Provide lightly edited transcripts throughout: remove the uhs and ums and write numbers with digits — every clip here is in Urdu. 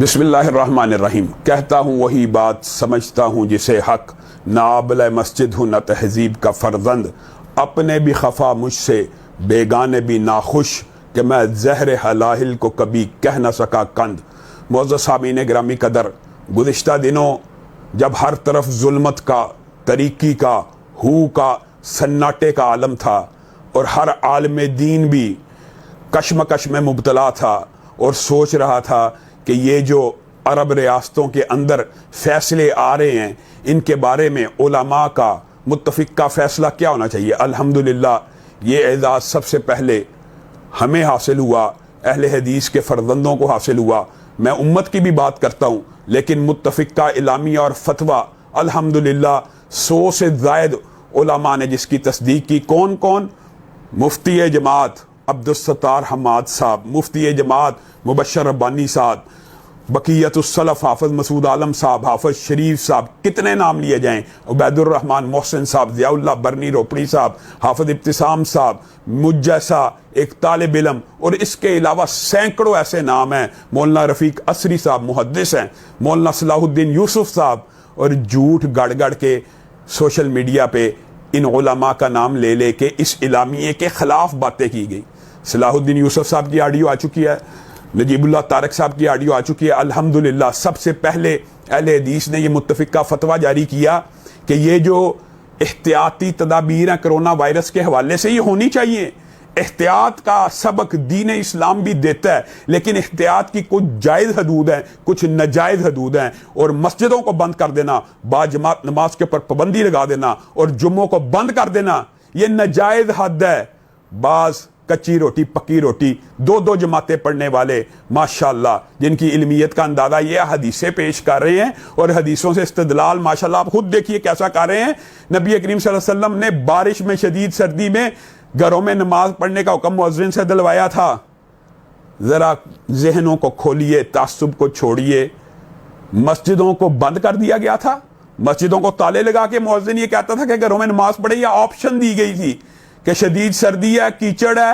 بسم اللہ الرحمن الرحیم۔ کہتا ہوں وہی بات، سمجھتا ہوں جسے حق، نہ آبلۂ مسجد ہوں نہ تہذیب کا فرزند، اپنے بھی خفا مجھ سے بیگانے بھی ناخوش، کہ میں زہر حلاہل کو کبھی کہہ نہ سکا کند۔ معزز سامعین گرامی قدر، گزشتہ دنوں جب ہر طرف ظلمت کا، طریقی کا، ہو کا، سناٹے کا عالم تھا اور ہر عالم دین بھی کشمکش میں مبتلا تھا اور سوچ رہا تھا کہ یہ جو عرب ریاستوں کے اندر فیصلے آ رہے ہیں ان کے بارے میں علماء کا متفقہ فیصلہ کیا ہونا چاہیے، الحمدللہ یہ اعزاز سب سے پہلے ہمیں حاصل ہوا، اہل حدیث کے فرزندوں کو حاصل ہوا۔ میں امت کی بھی بات کرتا ہوں، لیکن متفقہ اعلامیہ اور فتویٰ الحمدللہ 100 سے زائد علماء نے جس کی تصدیق کی۔ کون کون؟ مفتی جماعت عبدالستار حماد صاحب، مفتی جماعت مبشر ربانی صاحب، بقیت السلف حافظ مسعود عالم صاحب، حافظ شریف صاحب، کتنے نام لیے جائیں، عبید الرحمن محسن صاحب، ضیاء اللہ برنی روپڑی صاحب، حافظ احتشام صاحب، مجھ جیسا ایک طالب علم، اور اس کے علاوہ سینکڑوں ایسے نام ہیں، مولانا رفیق عصری صاحب محدث ہیں، مولانا صلاح الدین یوسف صاحب، اور جھوٹ گڑ گڑ کے سوشل میڈیا پہ ان علماء کا نام لے لے کے اس اعلامیے کے خلاف باتیں کی گئی۔ صلاح الدین یوسف صاحب کی آڈیو آ چکی ہے، نجیب اللہ طارق صاحب کی آڈیو آ چکی ہے۔ الحمدللہ سب سے پہلے اہل حدیث نے یہ متفقہ فتویٰ جاری کیا کہ یہ جو احتیاطی تدابیر ہیں کرونا وائرس کے حوالے سے یہ ہونی چاہیے۔ احتیاط کا سبق دین اسلام بھی دیتا ہے، لیکن احتیاط کی کچھ جائز حدود ہیں، کچھ ناجائز حدود ہیں، اور مسجدوں کو بند کر دینا، باجماعت نماز کے اوپر پابندی لگا دینا اور جمعوں کو بند کر دینا یہ ناجائز حد ہے۔ بعض کچی روٹی پکی روٹی دو جماعتیں پڑھنے والے ماشاءاللہ جن کی علمیت کا اندازہ یہ حدیثیں پیش کر رہے ہیں اور حدیثوں سے استدلال ماشاءاللہ آپ خود دیکھیے کیسا کر رہے ہیں۔ نبی کریم صلی اللہ علیہ وسلم نے بارش میں، شدید سردی میں گھروں میں نماز پڑھنے کا حکم مؤذن سے دلوایا تھا۔ ذرا ذہنوں کو کھولیے، تعصب کو چھوڑیے۔ مسجدوں کو بند کر دیا گیا تھا، مسجدوں کو تالے لگا کے مؤذن یہ کہتا تھا کہ گھروں میں نماز پڑھے، یا آپشن دی گئی تھی کہ شدید سردی ہے، کیچڑ ہے،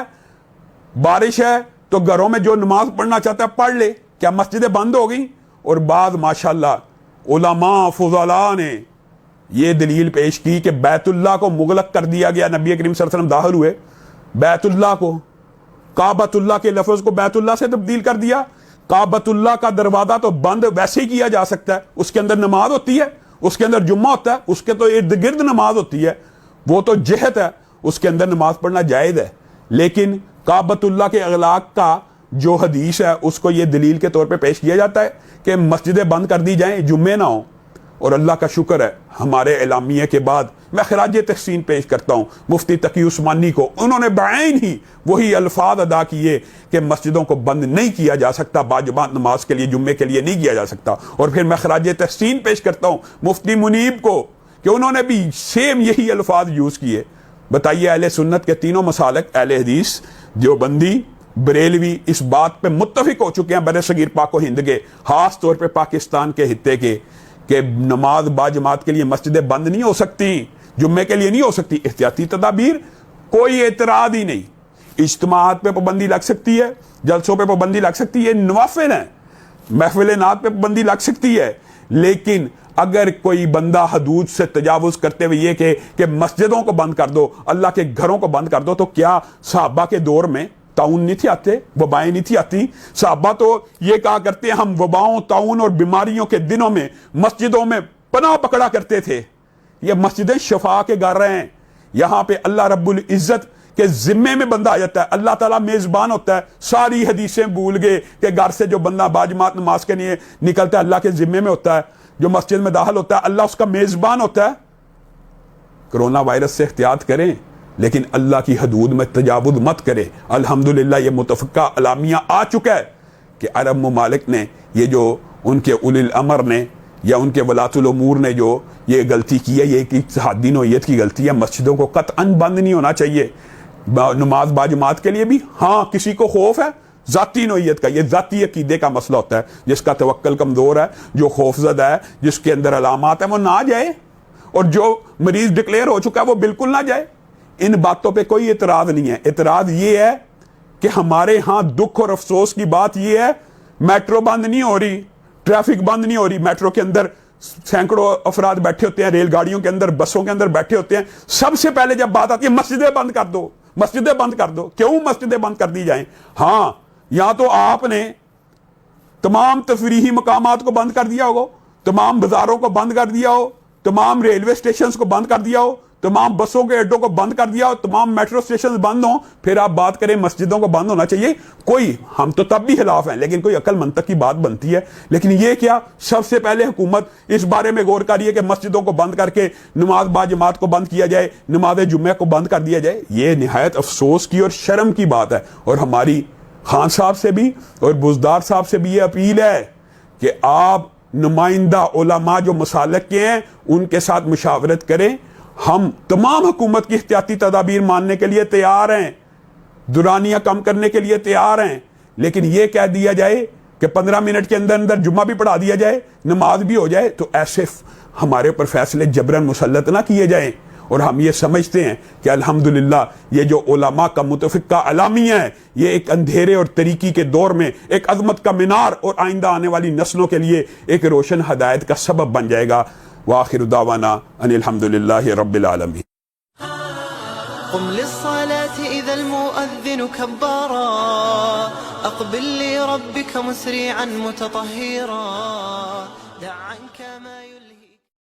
بارش ہے، تو گھروں میں جو نماز پڑھنا چاہتا ہے پڑھ لے۔ کیا مسجدیں بند ہو گئیں؟ اور بعد ماشاءاللہ علماء فضلاء نے یہ دلیل پیش کی کہ بیت اللہ کو مغلق کر دیا گیا۔ نبی کریم صلی اللہ علیہ وسلم داخل ہوئے، بیت اللہ کو، کعبۃ اللہ کے لفظ کو بیت اللہ سے تبدیل کر دیا۔ کعبۃ اللہ کا دروازہ تو بند ویسے ہی کیا جا سکتا ہے، اس کے اندر نماز ہوتی ہے، اس کے اندر جمعہ ہوتا ہے، اس کے تو ارد گرد نماز ہوتی ہے، وہ تو جہت ہے، اس کے اندر نماز پڑھنا جائز ہے۔ لیکن کعبۃ اللہ کے اغلاق کا جو حدیث ہے اس کو یہ دلیل کے طور پہ پیش کیا جاتا ہے کہ مسجدیں بند کر دی جائیں، جمعے نہ ہوں۔ اور اللہ کا شکر ہے ہمارے اعلامیہ کے بعد میں خراج تحسین پیش کرتا ہوں مفتی تقی عثمانی کو، انہوں نے بعین ہی وہی الفاظ ادا کیے کہ مسجدوں کو بند نہیں کیا جا سکتا، باجماعت نماز کے لیے، جمعے کے لیے نہیں کیا جا سکتا۔ اور پھر میں خراج تحسین پیش کرتا ہوں مفتی منیب کو کہ انہوں نے بھی سیم یہی الفاظ یوز کیے۔ بتائیے اہل سنت کے تینوں مسالک، اہل حدیث، دیوبندی، بریلوی، اس بات پہ متفق ہو چکے ہیں بر صغیر پاک و ہند کے، خاص طور پہ پاکستان کے خطے کے، کہ نماز باجماعت کے لیے مسجدیں بند نہیں ہو سکتی، جمعے کے لیے نہیں ہو سکتی۔ احتیاطی تدابیر، کوئی اعتراض ہی نہیں۔ اجتماعات پہ پابندی لگ سکتی ہے، جلسوں پہ پابندی لگ سکتی ہے، نوافل ہیں، محفل نعت پہ پابندی لگ سکتی ہے، لیکن اگر کوئی بندہ حدود سے تجاوز کرتے ہوئے یہ کہ مسجدوں کو بند کر دو، اللہ کے گھروں کو بند کر دو، تو کیا صحابہ کے دور میں طاعون نہیں تھی آتے، وبائیں نہیں تھی آتی؟ صحابہ تو یہ کہا کرتے ہیں ہم وباؤں، طاعون اور بیماریوں کے دنوں میں مسجدوں میں پناہ پکڑا کرتے تھے۔ یہ مسجدیں شفا کے گھر ہیں، یہاں پہ اللہ رب العزت کے ذمے میں بندہ آ جاتا ہے، اللہ تعالیٰ میزبان ہوتا ہے۔ ساری حدیثیں بھول گئے کہ گھر سے جو بندہ باجماعت نماز کے لیے نکلتا ہے اللہ کے ذمے میں ہوتا ہے، جو مسجد میں داخل ہوتا ہے اللہ اس کا میزبان ہوتا ہے۔ کرونا وائرس سے احتیاط کریں، لیکن اللہ کی حدود میں تجاوز مت کریں۔ الحمدللہ یہ متفقہ اعلامیہ آ چکا ہے کہ عرب ممالک نے یہ جو ان کے اولی الامر نے یا ان کے ولاۃ الامور نے جو یہ غلطی کی ہے، یہ ایک اتحادی نوعیت کی غلطی ہے۔ مسجدوں کو قطعاً بند نہیں ہونا چاہیے، نماز باجماعت کے لیے بھی۔ ہاں کسی کو خوف ہے ذاتی نوعیت کا، یہ ذاتی عقیدے کا مسئلہ ہوتا ہے، جس کا توکل کمزور ہے، جو خوف زدہ ہے، جس کے اندر علامات ہیں، وہ نہ جائے، اور جو مریض ڈکلیئر ہو چکا ہے وہ بالکل نہ جائے۔ ان باتوں پہ کوئی اعتراض نہیں ہے۔ اعتراض یہ ہے کہ ہمارے ہاں دکھ اور افسوس کی بات یہ ہے میٹرو بند نہیں ہو رہی، ٹریفک بند نہیں ہو رہی، میٹرو کے اندر سینکڑوں افراد بیٹھے ہوتے ہیں، ریل گاڑیوں کے اندر، بسوں کے اندر بیٹھے ہوتے ہیں، سب سے پہلے جب بات آتی ہے مسجدیں بند کر دو، مسجدیں بند کر دو. کیوں مسجدیں بند کر دی جائیں؟ ہاں یا تو آپ نے تمام تفریحی مقامات کو بند کر دیا ہوگا، تمام بازاروں کو بند کر دیا ہو، تمام ریلوے اسٹیشنز کو بند کر دیا ہو، تمام بسوں کے اڈوں کو بند کر دیا ہو، تمام میٹرو اسٹیشنز بند ہوں، پھر آپ بات کریں مسجدوں کو بند ہونا چاہیے. کوئی، ہم تو تب بھی خلاف ہیں، لیکن کوئی عقل منطق کی بات بنتی ہے. لیکن یہ کیا، سب سے پہلے حکومت اس بارے میں غور کر رہی ہے کہ مسجدوں کو بند کر کے نماز با جماعت کو بند کیا جائے، نماز جمعہ کو بند کر دیا جائے. یہ نہایت افسوس کی اور شرم کی بات ہے. اور ہماری خان صاحب سے بھی اور بزدار صاحب سے بھی یہ اپیل ہے کہ آپ نمائندہ علماء جو مسالک کے ہیں ان کے ساتھ مشاورت کریں. ہم تمام حکومت کی احتیاطی تدابیر ماننے کے لیے تیار ہیں، دورانیہ کم کرنے کے لیے تیار ہیں، لیکن یہ کہہ دیا جائے کہ 15 منٹ کے اندر اندر جمعہ بھی پڑھا دیا جائے، نماز بھی ہو جائے، تو ایسے ہمارے پر فیصلے جبراً مسلط نہ کیے جائیں. اور ہم یہ سمجھتے ہیں کہ الحمدللہ یہ جو علماء کا متفقہ اعلامیہ ہے، یہ ایک اندھیرے اور تاریکی کے دور میں ایک عظمت کا مینار اور آئندہ آنے والی نسلوں کے لیے ایک روشن ہدایت کا سبب بن جائے گا. وآخر دعوانا ان الحمدللہ رب العالمین. قم للصلاة إذا المؤذن كبارا أقبل لربك مسرعا متطهرا دع عنك